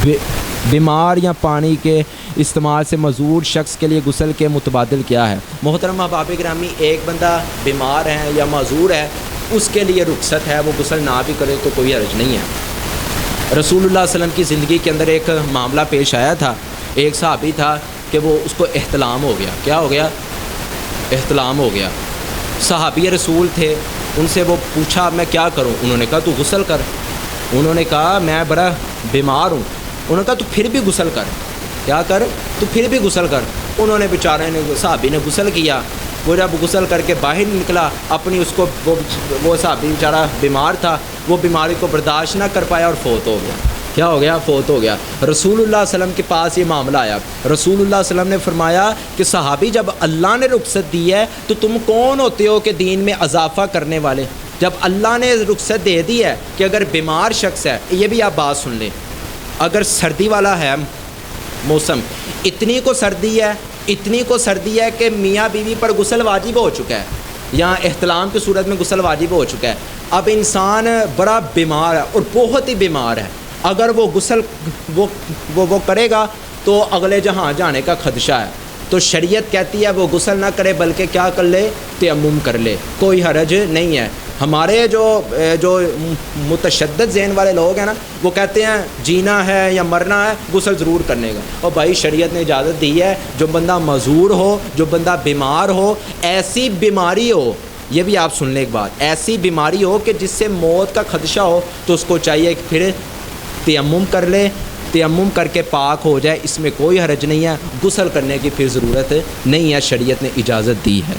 بیمار یا پانی کے استعمال سے معذور شخص کے لیے غسل کے متبادل کیا ہے؟ محترم احباب گرامی، ایک بندہ بیمار ہے یا معذور ہے، اس کے لیے رخصت ہے، وہ غسل نہ بھی کرے تو کوئی حرج نہیں ہے۔ رسول اللہ صلی اللہ علیہ وسلم کی زندگی کے اندر ایک معاملہ پیش آیا تھا، ایک صحابی تھا کہ وہ اس کو احتلام ہو گیا۔ کیا ہو گیا؟ احتلام ہو گیا۔ صحابی رسول تھے، ان سے وہ پوچھا میں کیا کروں؟ انہوں نے کہا تو غسل کر۔ انہوں نے کہا میں بڑا بیمار ہوں۔ انہوں نے کہا تو پھر بھی غسل کر۔ کیا کر؟ تو پھر بھی غسل کر۔ انہوں نے بیچارے نے، صحابی نے غسل کیا۔ وہ جب غسل کر کے باہر نکلا، اپنی اس کو وہ صحابی بیچارہ بیمار تھا، وہ بیماری کو برداشت نہ کر پایا اور فوت ہو گیا۔ کیا ہو گیا؟ فوت ہو گیا۔ رسول اللہ صلی اللہ علیہ وسلم کے پاس یہ معاملہ آیا۔ رسول اللہ صلی اللہ علیہ وسلم نے فرمایا کہ صحابی جب اللہ نے رخصت دی ہے تو تم کون ہوتے ہو کہ دین میں اضافہ کرنے والے؟ جب اللہ نے رخصت دے دی ہے کہ اگر بیمار شخص ہے، یہ بھی آپ بات سن لیں، اگر سردی والا ہے موسم، اتنی کو سردی ہے کہ میاں بیوی پر غسل واجب ہو چکا ہے یا احتلام کی صورت میں غسل واجب ہو چکا ہے، اب انسان بڑا بیمار ہے اور بہت ہی بیمار ہے، اگر وہ غسل وہ کرے گا تو اگلے جہاں جانے کا خدشہ ہے، تو شریعت کہتی ہے وہ غسل نہ کرے بلکہ کیا کر لے؟ تیمم کر لے، کوئی حرج نہیں ہے۔ ہمارے جو متشدد ذہن والے لوگ ہیں نا، وہ کہتے ہیں جینا ہے یا مرنا ہے غسل ضرور کرنے کا، اور بھائی شریعت نے اجازت دی ہے، جو بندہ معذور ہو، جو بندہ بیمار ہو، ایسی بیماری ہو، یہ بھی آپ سن لیں ایک بات، ایسی بیماری ہو کہ جس سے موت کا خدشہ ہو، تو اس کو چاہیے کہ پھر تیمم کر لے، تیمم کر کے پاک ہو جائے، اس میں کوئی حرج نہیں ہے، غسل کرنے کی پھر ضرورت نہیں ہے، شریعت نے اجازت دی ہے۔